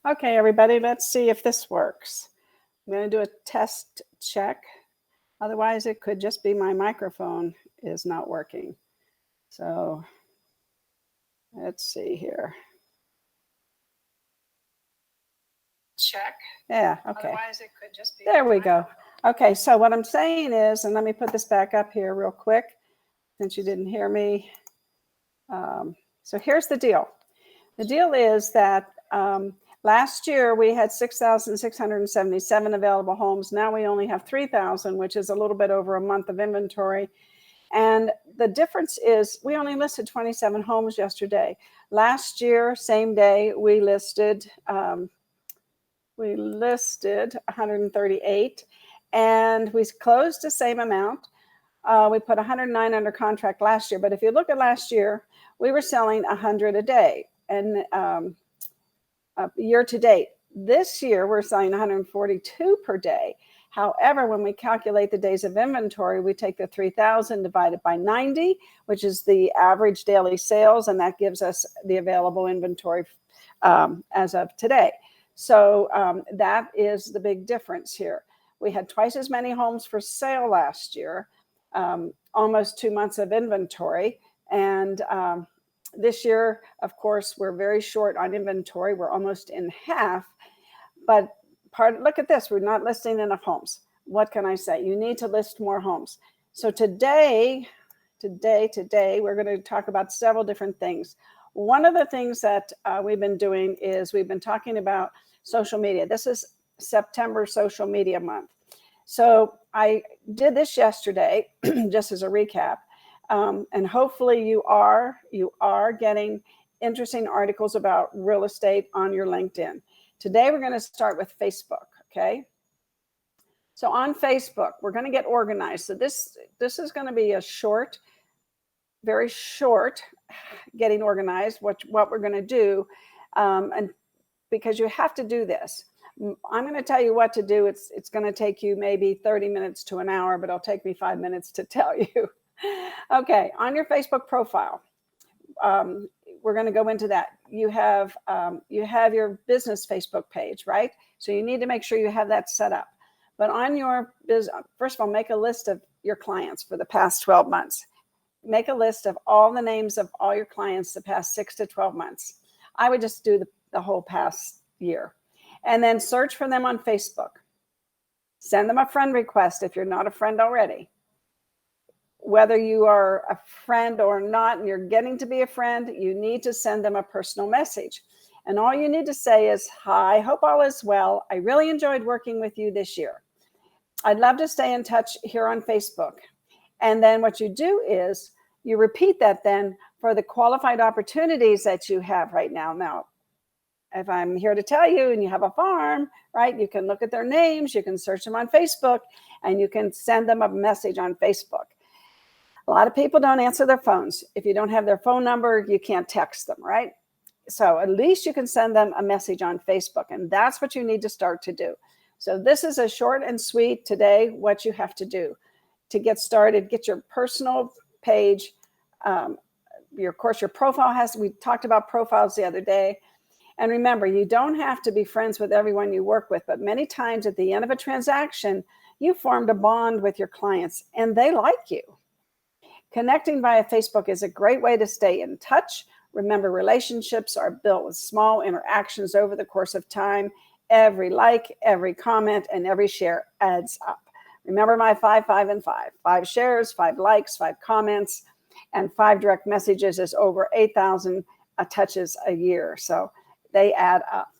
Okay, everybody, let's see if this works. I'm going to do a test check. Otherwise, it could just be my microphone is not working. So let's see here. Check. Yeah, okay. Otherwise, it could just be there we go. Okay, so what I'm saying is, and let me put this back up here real quick since you didn't hear me. So here's the deal. The deal is that last year we had 6,677 available homes. Now we only have 3,000, which is a little bit over a month of inventory. And the difference is we only listed 27 homes yesterday. Last year, same day, we listed 138, and we closed the same amount. We put 109 under contract last year. But if you look at last year, we were selling 100 a day. And year to date, this year, we're selling 142 per day. However, when we calculate the days of inventory, we take the 3,000 divided by 90, which is the average daily sales, and that gives us the available inventory as of today. So that is the big difference here. We had twice as many homes for sale last year, almost 2 months of inventory. And this year, of course, we're very short on inventory. We're almost in half. But look at this. We're not listing enough homes. What can I say? You need to list more homes. So today, we're going to talk about several different things. One of the things that we've been doing is we've been talking about social media. This is September Social Media Month. So I did this yesterday, just as a recap. And hopefully you are getting interesting articles about real estate on your LinkedIn. Today, we're going to start with Facebook, okay? So on Facebook, we're going to get organized. So this is going to be a short, very short getting organized, what we're going to do, and because you have to do this. I'm going to tell you what to do. It's going to take you maybe 30 minutes to an hour, but it'll take me 5 minutes to tell you. Okay, on your Facebook profile, we're going to go into that. You have your business Facebook page, right? So you need to make sure you have that set up. But on your business, first of all, make a list of your clients for the past 12 months. Make a list of all the names of all your clients the past 6 to 12 months. I would just do the whole past year. And then search for them on Facebook. Send them a friend request if you're not a friend already. Whether you are a friend or not, and you're getting to be a friend, you need to send them a personal message. And all you need to say is, hi, hope all is well. I really enjoyed working with you this year. I'd love to stay in touch here on Facebook. And then what you do is you repeat that then for the qualified opportunities that you have right now. Now, if I'm here to tell you and you have a farm, right, you can look at their names, you can search them on Facebook, and you can send them a message on Facebook. A lot of people don't answer their phones. If you don't have their phone number, you can't text them, right? So at least you can send them a message on Facebook, and that's what you need to start to do. So this is a short and sweet today, what you have to do to get started. Get your personal page. Of course, your profile we talked about profiles the other day. And remember, you don't have to be friends with everyone you work with, but many times at the end of a transaction, you formed a bond with your clients and they like you. Connecting via Facebook is a great way to stay in touch. Remember, relationships are built with small interactions over the course of time. Every like, every comment, and every share adds up. Remember my 5, 5, and 5. 5 shares, 5 likes, 5 comments, and 5 direct messages is over 8,000 touches a year. So they add up.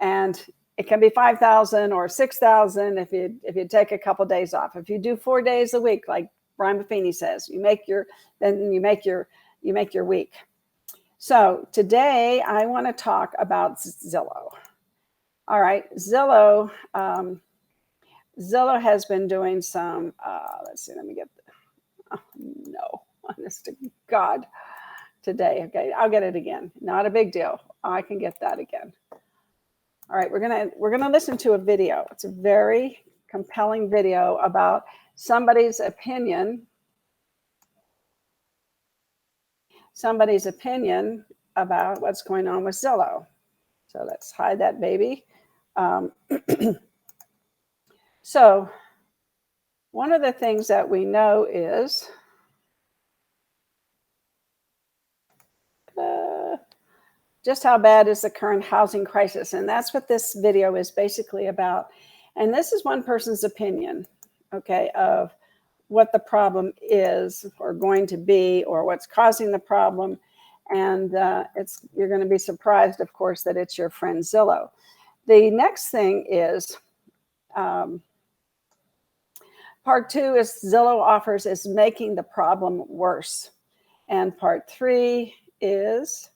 And it can be 5,000 or 6,000 if you take a couple days off. If you do 4 days a week, like Brian Buffini says, you make your week. So today I want to talk about Zillow. All right, Zillow has been doing some. Let's see. Let me get. No, honest to God, today. Okay, I'll get it again. Not a big deal. I can get that again. All right, we're gonna listen to a video. It's a very compelling video about somebody's opinion about what's going on with Zillow. So let's hide that baby. So one of the things that we know is just how bad is the current housing crisis. And that's what this video is basically about. And this is one person's opinion, okay, of what the problem is or going to be or what's causing the problem. And you're going to be surprised, of course, that it's your friend Zillow. The next thing is part 2 is Zillow offers is making the problem worse. And part 3 is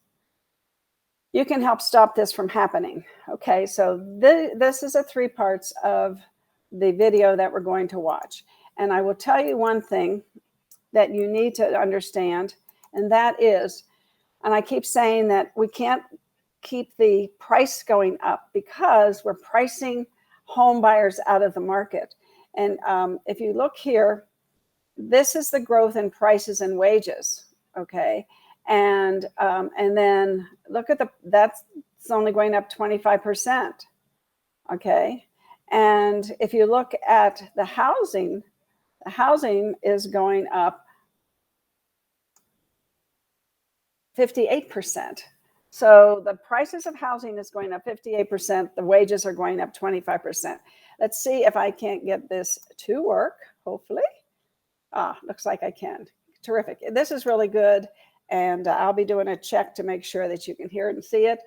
you can help stop this from happening. Okay, so this is a 3 parts of the video that we're going to watch. And I will tell you one thing that you need to understand, and that is, and I keep saying that we can't keep the price going up because we're pricing home buyers out of the market. And if you look here, this is the growth in prices and wages, okay? And then look at that's only going up 25%, okay? And if you look at the housing is going up 58%. So the prices of housing is going up 58%. The wages are going up 25%. Let's see if I can't get this to work, hopefully. Looks like I can. Terrific. This is really good. And I'll be doing a check to make sure that you can hear it and see it.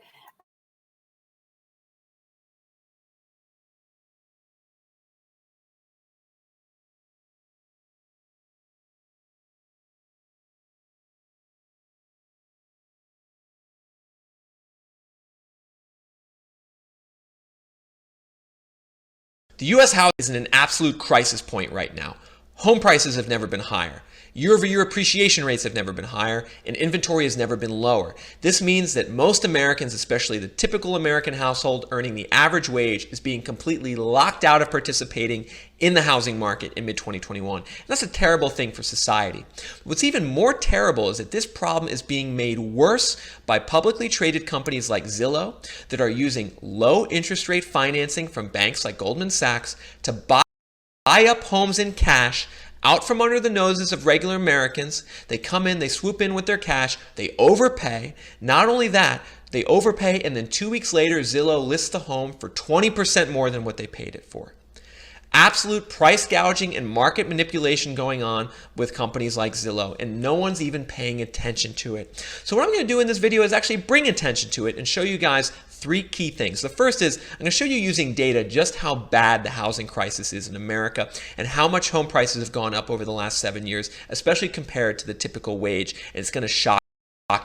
The U.S. housing is in an absolute crisis point right now. Home prices have never been higher. Year-over-year appreciation rates have never been higher, and inventory has never been lower. This means that most Americans, especially the typical American household earning the average wage, is being completely locked out of participating in the housing market in mid-2021. And that's a terrible thing for society. What's even more terrible is that this problem is being made worse by publicly traded companies like Zillow that are using low interest rate financing from banks like Goldman Sachs to buy up homes in cash out from under the noses of regular Americans. They come in, they swoop in with their cash, they overpay. Not only that, they overpay, and then 2 weeks later, Zillow lists the home for 20% more than what they paid it for. Absolute price gouging and market manipulation going on with companies like Zillow, and no one's even paying attention to it. So what I'm going to do in this video is actually bring attention to it and show you guys 3 key things. The first is I'm going to show you using data just how bad the housing crisis is in America and how much home prices have gone up over the last 7 years, especially compared to the typical wage, and it's going to shock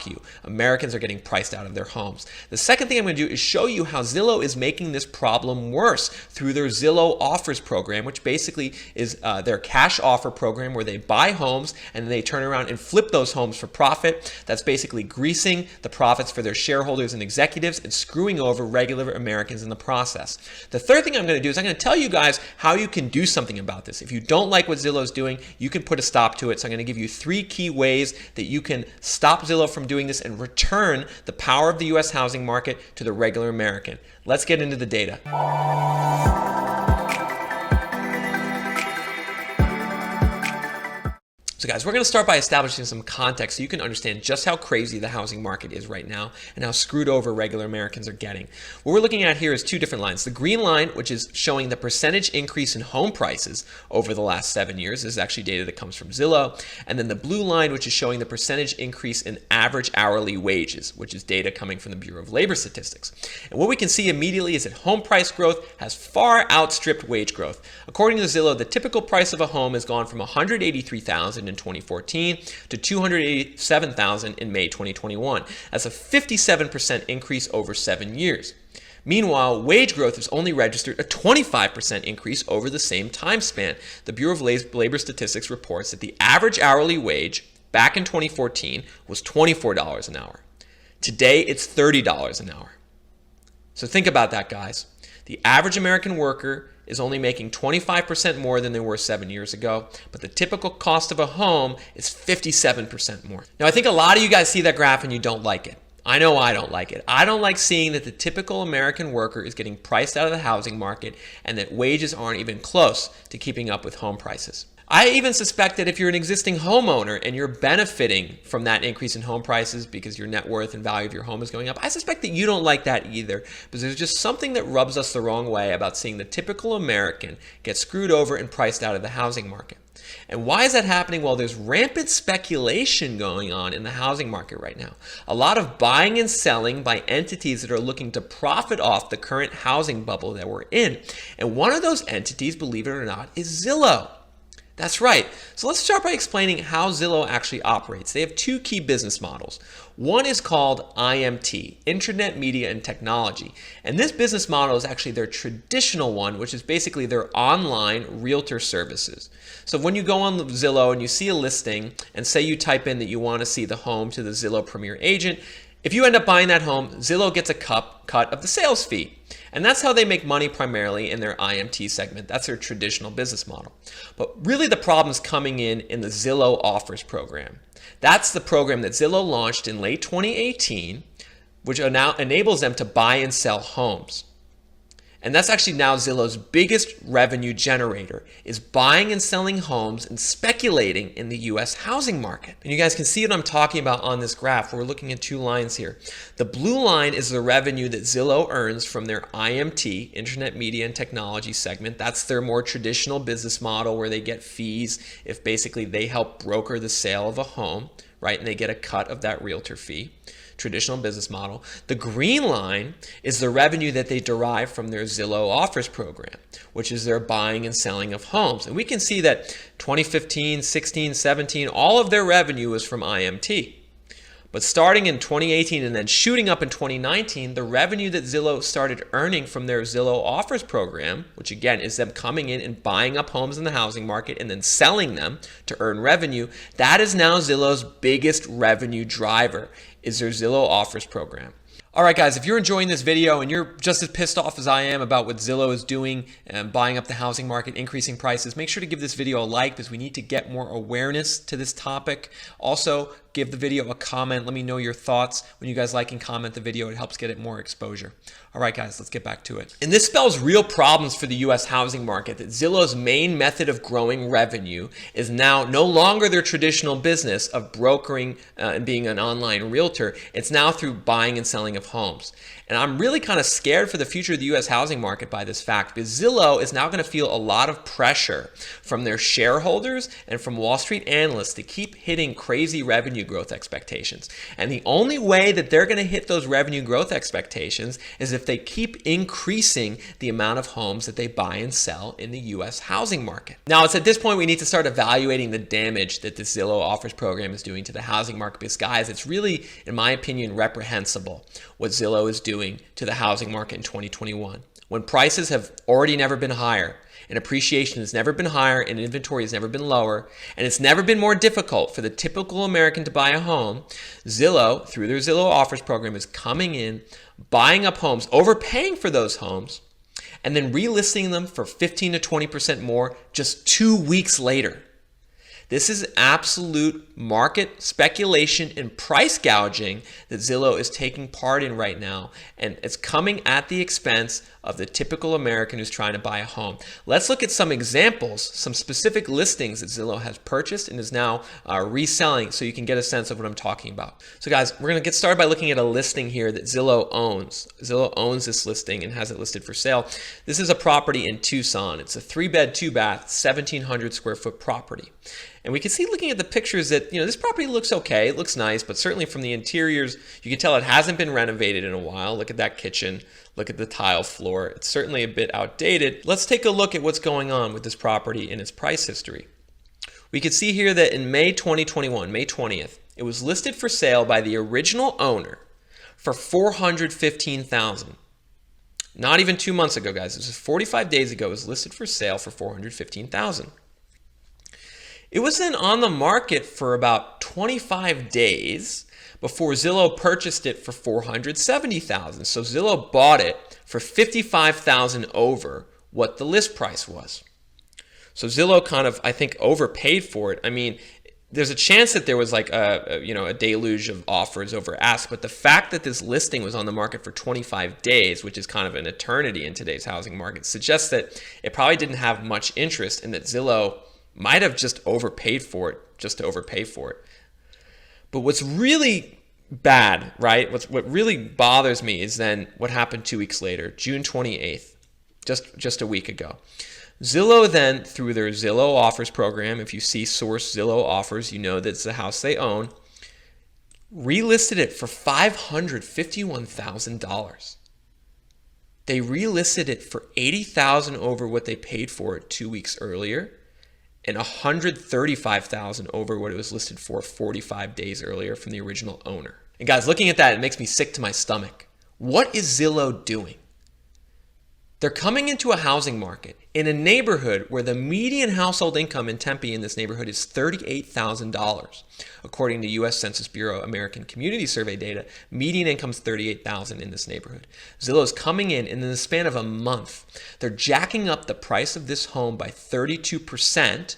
you. Americans are getting priced out of their homes. The second thing I'm going to do is show you how Zillow is making this problem worse through their Zillow Offers program, which basically is their cash offer program where they buy homes and then they turn around and flip those homes for profit. That's basically greasing the profits for their shareholders and executives and screwing over regular Americans in the process. The third thing I'm going to do is I'm going to tell you guys how you can do something about this. If you don't like what Zillow's doing, you can put a stop to it. So I'm going to give you 3 key ways that you can stop Zillow from doing this and return the power of the U.S. housing market to the regular American. Let's get into the data. So guys, we're going to start by establishing some context so you can understand just how crazy the housing market is right now and how screwed over regular Americans are getting. What we're looking at here is 2 different lines. The green line, which is showing the percentage increase in home prices over the last 7 years. This is actually data that comes from Zillow. And then the blue line, which is showing the percentage increase in average hourly wages, which is data coming from the Bureau of Labor Statistics. And what we can see immediately is that home price growth has far outstripped wage growth. According to Zillow, the typical price of a home has gone from $183,000 in 2014 to $287,000 in May 2021. That's a 57% increase over 7 years. Meanwhile, wage growth has only registered a 25% increase over the same time span. The Bureau of Labor Statistics reports that the average hourly wage back in 2014 was $24 an hour. Today, it's $30 an hour. So think about that, guys. The average American worker is only making 25% more than they were 7 years ago, but the typical cost of a home is 57% more. Now, I think a lot of you guys see that graph and you don't like it. I know I don't like it. I don't like seeing that the typical American worker is getting priced out of the housing market and that wages aren't even close to keeping up with home prices. I even suspect that if you're an existing homeowner and you're benefiting from that increase in home prices because your net worth and value of your home is going up, I suspect that you don't like that either, because there's just something that rubs us the wrong way about seeing the typical American get screwed over and priced out of the housing market. And why is that happening? Well, there's rampant speculation going on in the housing market right now. A lot of buying and selling by entities that are looking to profit off the current housing bubble that we're in. And one of those entities, believe it or not, is Zillow. That's right. So let's start by explaining how Zillow actually operates. They have two key business models. One is called IMT, Internet Media and Technology. And this business model is actually their traditional one, which is basically their online realtor services. So when you go on Zillow and you see a listing and say you type in that you want to see the home to the Zillow Premier Agent, if you end up buying that home, Zillow gets a cut of the sales fee. And that's how they make money primarily in their IMT segment. That's their traditional business model. But really the problem is coming in the Zillow Offers program. That's the program that Zillow launched in late 2018, which now enables them to buy and sell homes. And that's actually now Zillow's biggest revenue generator, is buying and selling homes and speculating in the US housing market. And you guys can see what I'm talking about on this graph. We're looking at two lines here. The blue line is the revenue that Zillow earns from their IMT, Internet Media and Technology segment. That's their more traditional business model where they get fees if basically they help broker the sale of a home, right? And they get a cut of that realtor fee. Traditional business model. The green line is the revenue that they derive from their Zillow Offers program, which is their buying and selling of homes. And we can see that 2015, 16, 17, all of their revenue was from IMT. But starting in 2018 and then shooting up in 2019, the revenue that Zillow started earning from their Zillow Offers program, which again is them coming in and buying up homes in the housing market and then selling them to earn revenue, that is now Zillow's biggest revenue driver, is their Zillow Offers program. All right, guys, if you're enjoying this video and you're just as pissed off as I am about what Zillow is doing and buying up the housing market, increasing prices, make sure to give this video a like because we need to get more awareness to this topic. Also, give the video a comment. Let me know your thoughts. When you guys like and comment the video, it helps get it more exposure. All right, guys, let's get back to it. And this spells real problems for the US housing market, that Zillow's main method of growing revenue is now no longer their traditional business of brokering and being an online realtor. It's now through buying and selling of homes. And I'm really kind of scared for the future of the US housing market by this fact, because Zillow is now going to feel a lot of pressure from their shareholders and from Wall Street analysts to keep hitting crazy revenue growth expectations. And the only way that they're going to hit those revenue growth expectations is if they keep increasing the amount of homes that they buy and sell in the US housing market. Now, it's at this point we need to start evaluating the damage that the Zillow Offers program is doing to the housing market, because guys, it's really, in my opinion, reprehensible what Zillow is doing to the housing market in 2021, when prices have already never been higher, and appreciation has never been higher, and inventory has never been lower, and it's never been more difficult for the typical American to buy a home. Zillow, through their Zillow Offers program, is coming in, buying up homes, overpaying for those homes, and then relisting them for 15 to 20% more just 2 weeks later. This is absolute market speculation and price gouging that Zillow is taking part in right now, and it's coming at the expense of the typical American who's trying to buy a home. Let's look at some examples, some specific listings that Zillow has purchased and is now reselling, so you can get a sense of what I'm talking about. So guys, we're going to get started by looking at a listing here that Zillow owns. Zillow owns this listing and has it listed for sale. This is a property in Tucson. It's a 3-bed, 2-bath, 1,700 square foot property. And we can see, looking at the pictures, that this property looks okay. It looks nice, but certainly from the interiors, you can tell it hasn't been renovated in a while. Look at that kitchen. Look at the tile floor. It's certainly a bit outdated. Let's take a look at what's going on with this property in its price history. We can see here that in May 2021, May 20th, it was listed for sale by the original owner for $415,000. Not even 2 months ago, guys. This was 45 days ago. It was listed for sale for $415,000. It was then on the market for about 25 days before Zillow purchased it for $470,000. So Zillow bought it for $55,000 over what the list price was. So Zillow kind of, I think, overpaid for it. I mean, there's a chance that there was like a deluge of offers over ask, but the fact that this listing was on the market for 25 days, which is kind of an eternity in today's housing market, suggests that it probably didn't have much interest and that Zillow might have just overpaid for it just to overpay for it. But what's really bad, right? What really bothers me is then what happened 2 weeks later, June 28th, just a week ago. Zillow then, through their Zillow offers program, if you see source Zillow offers, you know that's the house they own, relisted it for $551,000. They relisted it for $80,000 over what they paid for it 2 weeks earlier, and $135,000 over what it was listed for 45 days earlier from the original owner. And guys, looking at that, it makes me sick to my stomach. What is Zillow doing? They're coming into a housing market in a neighborhood where the median household income in Tempe in this neighborhood is $38,000. According to U.S. Census Bureau American Community Survey data, median income is $38,000 in this neighborhood. Zillow is coming in the span of a month, they're jacking up the price of this home by 32%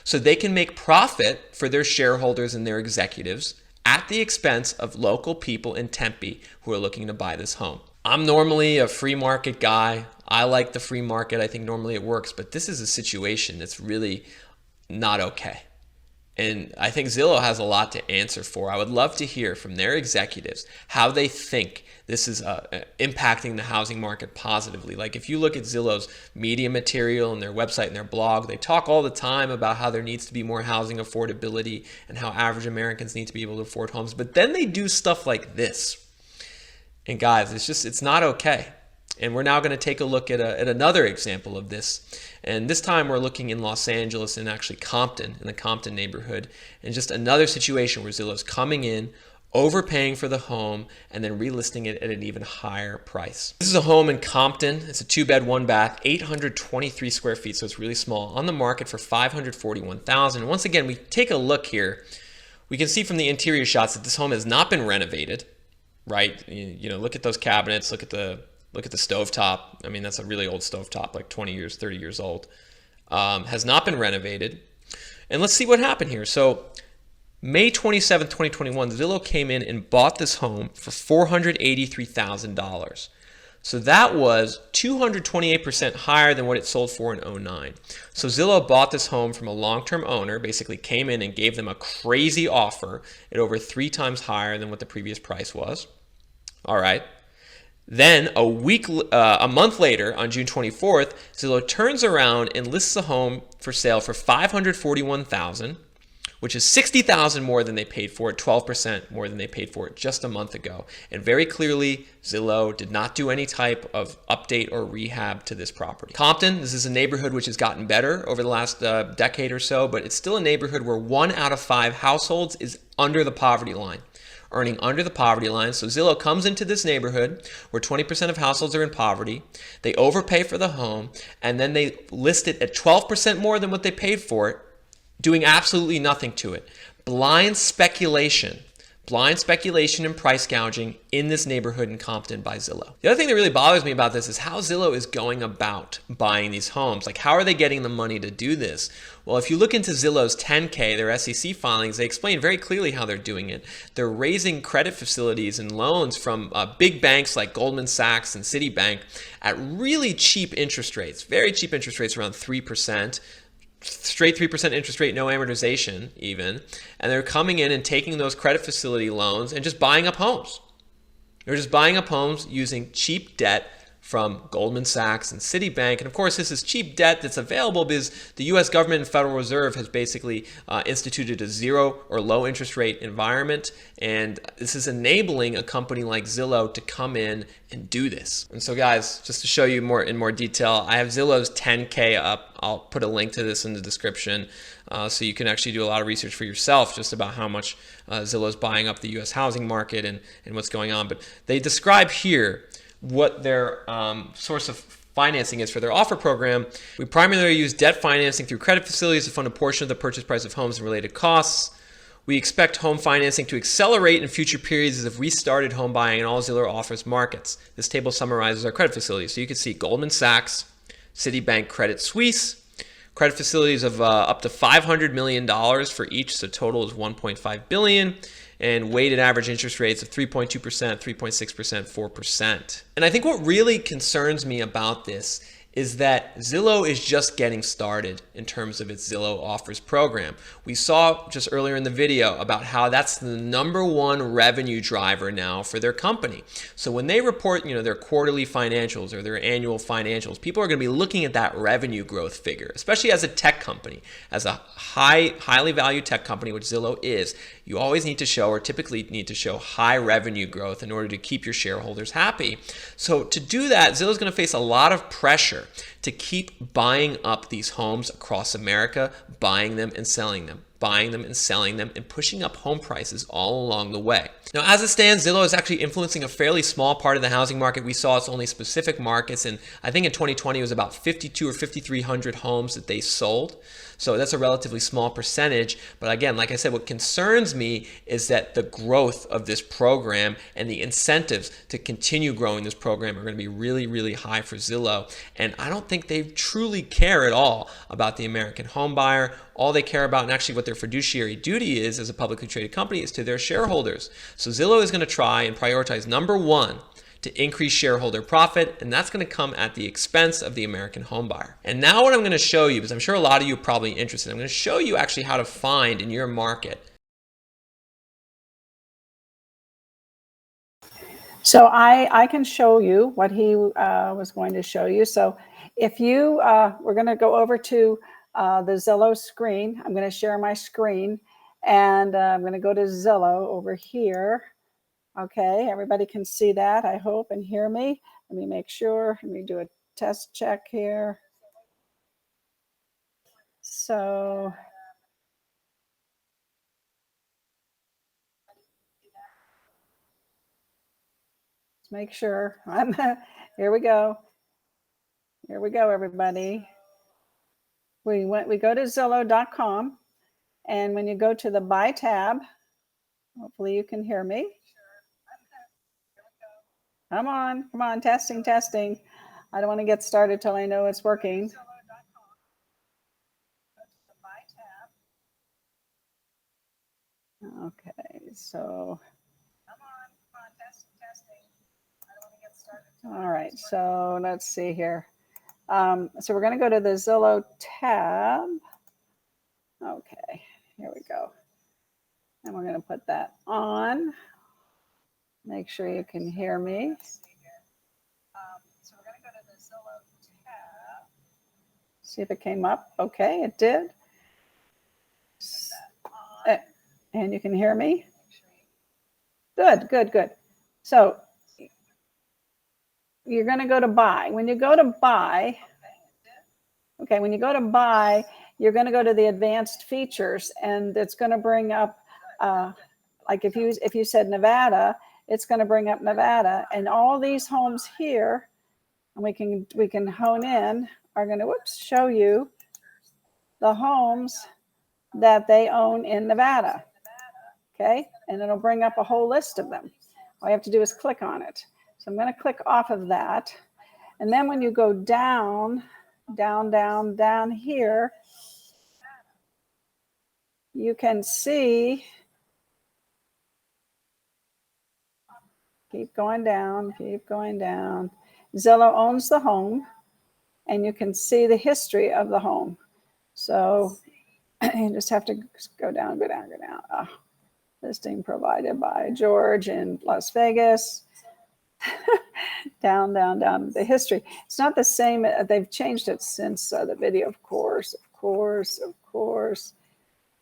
so they can make profit for their shareholders and their executives at the expense of local people in Tempe who are looking to buy this home. I'm normally a free market guy. I like the free market. I think normally it works, but this is a situation that's really not okay. And I think Zillow has a lot to answer for. I would love to hear from their executives how they think this is impacting the housing market positively. Like if you look at Zillow's media material and their website and their blog, they talk all the time about how there needs to be more housing affordability and how average Americans need to be able to afford homes. But then they do stuff like this. And guys, it's not okay. And we're now going to take a look at another example of this. And this time we're looking in Los Angeles and actually Compton, in the Compton neighborhood. And just another situation where Zillow's coming in, overpaying for the home, and then relisting it at an even higher price. This is a home in Compton. It's a 2-bed, 1-bath, 823 square feet, so it's really small, on the market for $541,000. And once again, we take a look here. We can see from the interior shots that this home has not been renovated. Right? You know, look at those cabinets, look at the stovetop. I mean, that's a really old stovetop, like 20 years, 30 years old. Has not been renovated. And let's see what happened here. So May 27th, 2021, Zillow came in and bought this home for $483,000. So that was 228% higher than what it sold for in 2009. So Zillow bought this home from a long-term owner, basically came in and gave them a crazy offer at over 3 times higher than what the previous price was. All right. Then a month later, on June 24th, Zillow turns around and lists the home for sale for $541,000, which is $60,000 more than they paid for it, 12% more than they paid for it just a month ago. And very clearly, Zillow did not do any type of update or rehab to this property. Compton, this is a neighborhood which has gotten better over the last decade or so, but it's still a neighborhood where 1 out of 5 households is under the poverty line. Earning under the poverty line. So Zillow comes into this neighborhood where 20% of households are in poverty. They overpay for the home, and then they list it at 12% more than what they paid for it, doing absolutely nothing to it. Blind speculation and price gouging in this neighborhood in Compton by Zillow. The other thing that really bothers me about this is how Zillow is going about buying these homes. Like, how are they getting the money to do this? Well, if you look into Zillow's 10K, their SEC filings, they explain very clearly how they're doing it. They're raising credit facilities and loans from big banks like Goldman Sachs and Citibank at really cheap interest rates, very cheap interest rates, around 3%. Straight 3% interest rate, no amortization even. And they're coming in and taking those credit facility loans and just buying up homes. They're just buying up homes using cheap debt from Goldman Sachs and Citibank. And of course, this is cheap debt that's available because the U.S. government and Federal Reserve has basically instituted a zero or low interest rate environment. And this is enabling a company like Zillow to come in and do this. And so guys, just to show you in more detail, I have Zillow's 10K up. I'll put a link to this in the description so you can actually do a lot of research for yourself just about how much Zillow is buying up the U.S. housing market and what's going on. But they describe here what their source of financing is for their offer program. We primarily use debt financing through credit facilities to fund a portion of the purchase price of homes and related costs. We expect home financing to accelerate in future periods as if restarted home buying in all Zillow offers markets. This table summarizes our credit facilities. So you can see Goldman Sachs, Citibank, Credit Suisse, Credit facilities of up to $500 million for each, so total is $1.5 billion, and weighted average interest rates of 3.2%, 3.6%, 4%. And I think what really concerns me about this is that Zillow is just getting started in terms of its Zillow Offers program. We saw just earlier in the video about how that's the #1 revenue driver now for their company. So when they report, their quarterly financials or their annual financials, people are going to be looking at that revenue growth figure, especially as a tech company, as a highly valued tech company, which Zillow is. You always need to show, or typically need to show, high revenue growth in order to keep your shareholders happy. So to do that, Zillow's going to face a lot of pressure to keep buying up these homes across America, buying them and selling them, buying them and selling them, and pushing up home prices all along the way. Now, as it stands, Zillow is actually influencing a fairly small part of the housing market. We saw it's only specific markets, and I think in 2020 it was about 52 or 5,300 homes that they sold. So that's a relatively small percentage. But again, like I said, what concerns me is that the growth of this program and the incentives to continue growing this program are going to be really, really high for Zillow. And I don't think they truly care at all about the American home buyer. All they care about, and actually what their fiduciary duty is as a publicly traded company, is to their shareholders. So Zillow is going to try and prioritize #1 to increase shareholder profit, and that's going to come at the expense of the American home buyer. And now what I'm going to show you, because I'm sure a lot of you are probably interested, I'm going to show you actually how to find in your market. So I can show you what he was going to show you. So if you, we're going to go over to the Zillow screen. I'm going to share my screen, and I'm going to go to Zillow over here. Okay, everybody can see that, I hope, and hear me. Let me make sure. Let me do a test check here. So let's make sure. Here we go. Here we go, everybody. We go to Zillow.com, and when you go to the Buy tab, hopefully you can hear me. Come on, testing. I don't want to get started till I know it's working. Okay, so. All right, so let's see here. So we're going to go to the Zillow tab. Okay, here we go. And we're going to put that on. Make sure you can hear me. So we're going to go to the Zillow tab. See if it came up. Okay, it did. And you can hear me? Good. So you're going to go to buy. When you go to buy, when you go to buy, you're going to go to the advanced features, and it's going to bring up, like if you said Nevada, it's going to bring up Nevada, and all these homes here, and we can hone in, are going to show you the homes that they own in Nevada. Okay, and it'll bring up a whole list of them. All you have to do is click on it. So I'm going to click off of that. And then when you go down here, you can see, keep going down. Zillow owns the home, and you can see the history of the home. So you just have to go down. Listing provided by George in Las Vegas. down the history. It's not the same. They've changed it since the video, of course,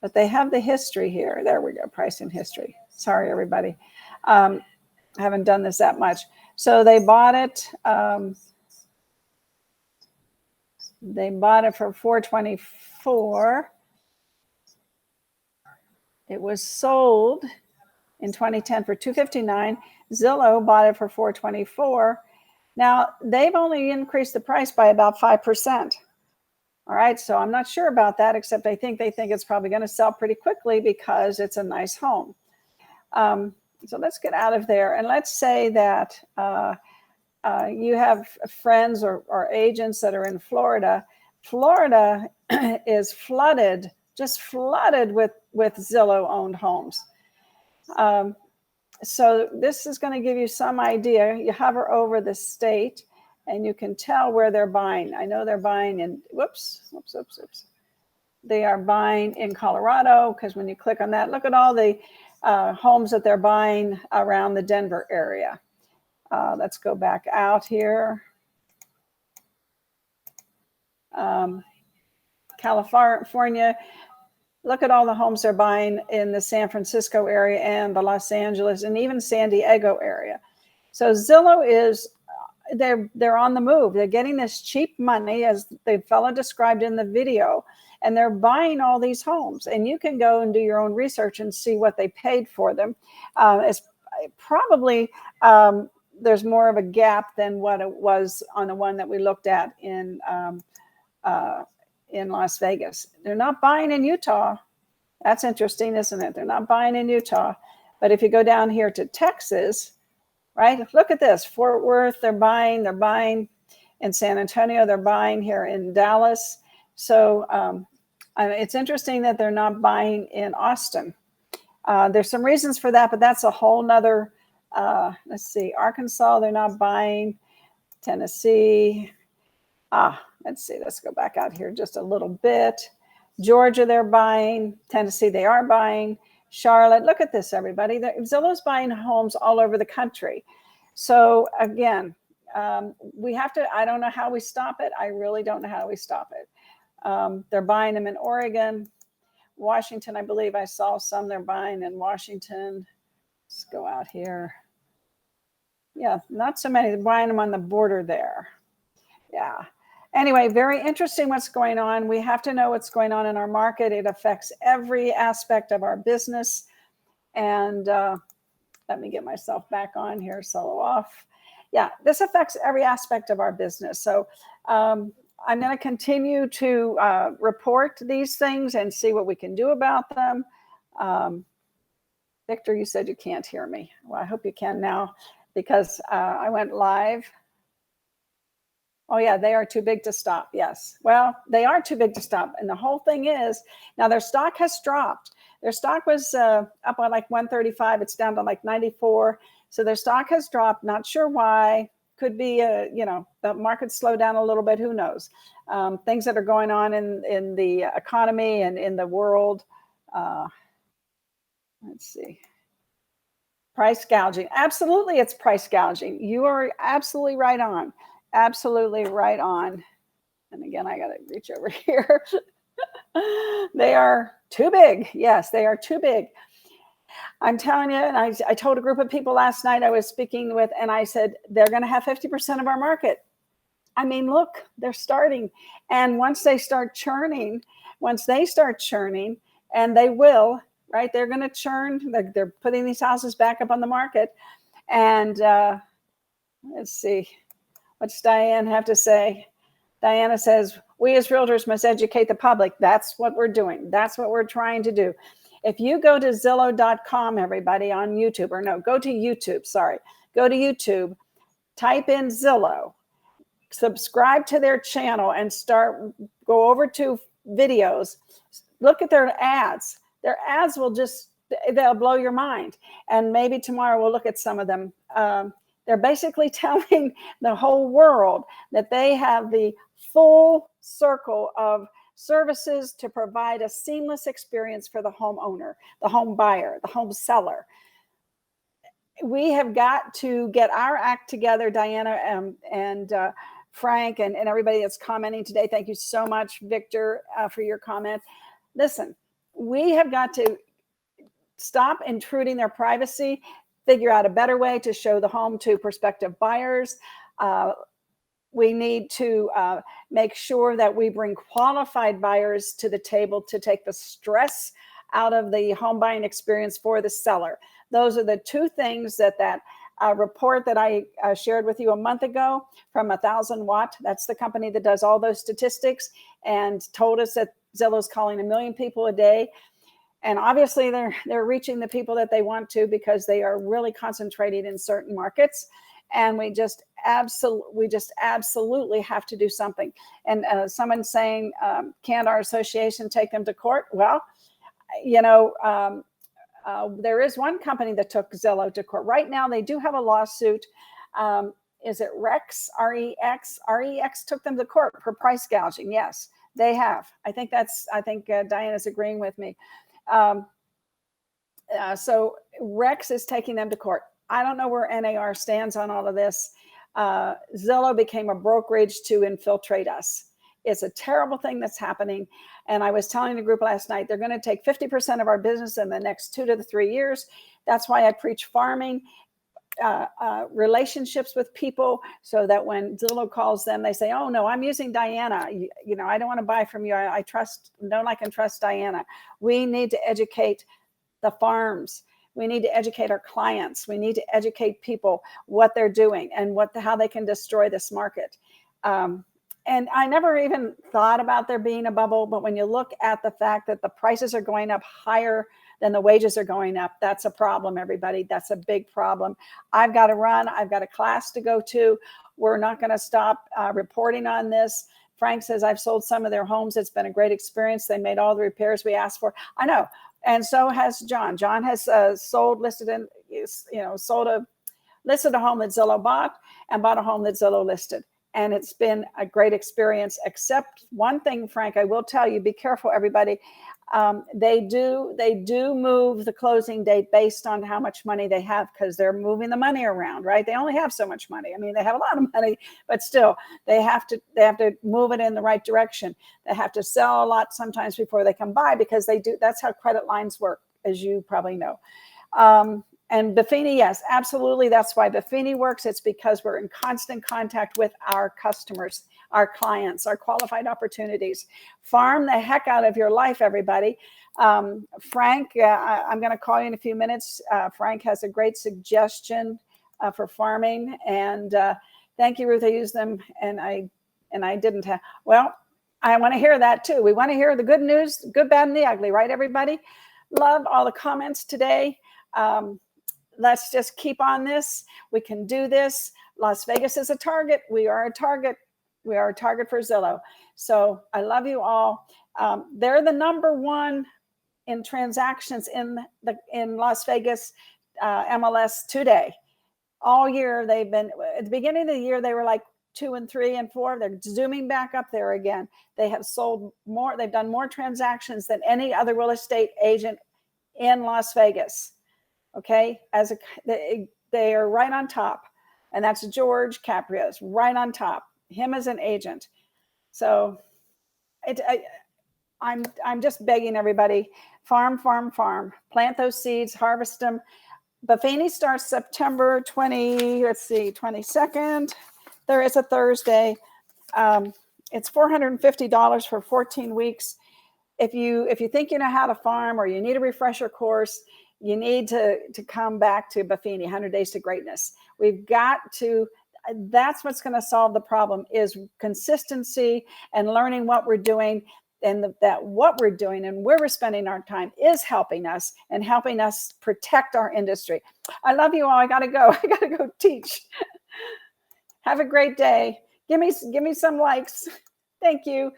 but they have the history here. There we go. Pricing history. Sorry, everybody. I haven't done this that much. So they bought it. They bought it for $424. It was sold in 2010 for $259. Zillow bought it for $424. Now they've only increased the price by about 5%. All right, so I'm not sure about that, except I think they think it's probably going to sell pretty quickly because it's a nice home. So let's get out of there, and let's say that you have friends or agents that are in Florida. Florida is flooded, just flooded with Zillow owned homes. So this is going to give you some idea. You hover over the state and you can tell where they're buying. I know they're buying in, whoops. They are buying in Colorado, because when you click on that, look at all the homes that they're buying around the Denver area. Let's go back out here. California, look at all the homes they're buying in the San Francisco area and the Los Angeles and even San Diego area. So Zillow is, they're on the move. They're getting this cheap money, as the fellow described in the video, and they're buying all these homes. And you can go and do your own research and see what they paid for them. It's probably, there's more of a gap than what it was on the one that we looked at in Las Vegas. They're not buying in Utah. That's interesting, isn't it? They're not buying in Utah. But if you go down here to Texas, right? Look at this. Fort Worth, they're buying in San Antonio, they're buying here in Dallas. So it's interesting that they're not buying in Austin. There's some reasons for that, but that's a whole nother, let's see, Arkansas, they're not buying. Tennessee, let's see, let's go back out here just a little bit. Georgia, they're buying. Tennessee, they are buying. Charlotte, look at this, everybody. Zillow's buying homes all over the country. So again, we have to, I don't know how we stop it. I really don't know how we stop it. They're buying them in Oregon. Washington, I believe I saw some they're buying in Washington. Let's go out here. Yeah, not so many. They're buying them on the border there. Yeah. Anyway, very interesting what's going on. We have to know what's going on in our market. It affects every aspect of our business. And let me get myself back on here, solo off. Yeah, this affects every aspect of our business. So I'm going to continue to report these things and see what we can do about them. Victor, you said you can't hear me. Well, I hope you can now, because I went live. Oh, yeah, they are too big to stop. Yes. Well, they are too big to stop. And the whole thing is, now their stock has dropped. Their stock was up on like 135. It's down to like 94. So their stock has dropped. Not sure why. Could be, the market slowed down a little bit. Who knows? Things that are going on in the economy and in the world. Let's see. Price gouging. Absolutely, it's price gouging. You are absolutely right on. Absolutely right on. And again, I got to reach over here. They are too big. Yes, they are too big. I'm telling you, and I told a group of people last night I was speaking with, and I said, they're going to have 50% of our market. I mean, look, they're starting. And once they start churning, and they will, right? They're going to churn. They're putting these houses back up on the market. And let's see. What's Diane have to say? Diana says, we as realtors must educate the public. That's what we're doing. That's what we're trying to do. If you go to Zillow.com, everybody, on YouTube, or no, go to YouTube, sorry. Go to YouTube, type in Zillow, subscribe to their channel, and go over to videos. Look at their ads. Their ads they'll blow your mind. And maybe tomorrow we'll look at some of them. They're basically telling the whole world that they have the full circle of services to provide a seamless experience for the homeowner, the home buyer, the home seller. We have got to get our act together, Diana and Frank and everybody that's commenting today. Thank you so much, Victor, for your comment. Listen, we have got to stop intruding their privacy, figure out a better way to show the home to prospective buyers. We need to make sure that we bring qualified buyers to the table to take the stress out of the home buying experience for the seller. Those are the two things that report that I shared with you a month ago from 1000 Watt. That's the company that does all those statistics and told us that Zillow's calling 1 million people a day. And obviously they're reaching the people that they want to, because they are really concentrated in certain markets. and we just absolutely have to do something. And someone saying, can't our association take them to court? Well, you know, there is one company that took Zillow to court. Right now, they do have a lawsuit. Is it Rex? REX? REX took them to court for price gouging. Yes, they have. I think Diana's agreeing with me. So Rex is taking them to court. I don't know where NAR stands on all of this. Zillow became a brokerage to infiltrate us. It's a terrible thing that's happening. And I was telling the group last night, they're going to take 50% of our business in the next 2 to 3 years. That's why I preach farming, relationships with people, so that when Zillow calls them, they say, oh no, I'm using Diana. You know, I don't want to buy from you. I know I can trust Diana. We need to educate the farms. We need to educate our clients. We need to educate people what they're doing and how they can destroy this market. And I never even thought about there being a bubble, but when you look at the fact that the prices are going up higher than the wages are going up, that's a problem, everybody. That's a big problem. I've got to run. I've got a class to go to. We're not going to stop reporting on this. Frank says, I've sold some of their homes. It's been a great experience. They made all the repairs we asked for. I know. And so has John. John has listed a home that Zillow bought and bought a home that Zillow listed. And it's been a great experience, except one thing, Frank, I will tell you, be careful, everybody. They do move the closing date based on how much money they have, because they're moving the money around, right? They only have so much money. I mean, they have a lot of money, but still they have to move it in the right direction. They have to sell a lot sometimes before they can buy, because that's how credit lines work, as you probably know. And Buffini, yes, absolutely. That's why Buffini works. It's because we're in constant contact with our customers, our clients, our qualified opportunities. Farm the heck out of your life, everybody. Frank, I'm going to call you in a few minutes. Frank has a great suggestion for farming. And thank you, Ruth. I used them and I didn't have, well, I want to hear that too. We want to hear the good news, good, bad, and the ugly, right, everybody? Love all the comments today. Let's just keep on this. We can do this. Las Vegas is a target. We are a target. We are a target for Zillow. So I love you all. They're the #1 in transactions in Las Vegas MLS today. All year they've been, at the beginning of the year, they were like 2 and 3 and 4. They're zooming back up there again. They have sold more. They've done more transactions than any other real estate agent in Las Vegas. Okay, they are right on top, and that's George Caprio's right on top. Him as an agent. So, I'm just begging everybody: farm, farm, farm. Plant those seeds, harvest them. Buffini starts September 22nd. There is a Thursday. It's $450 for 14 weeks. If you think you know how to farm, or you need a refresher course, you need to come back to Buffini, 100 Days to Greatness. We've got to, that's what's going to solve the problem, is consistency and learning what we're doing, and that what we're doing and where we're spending our time is helping us and helping us protect our industry. I love you all. I got to go. I got to go teach. Have a great day. Give me some likes. Thank you.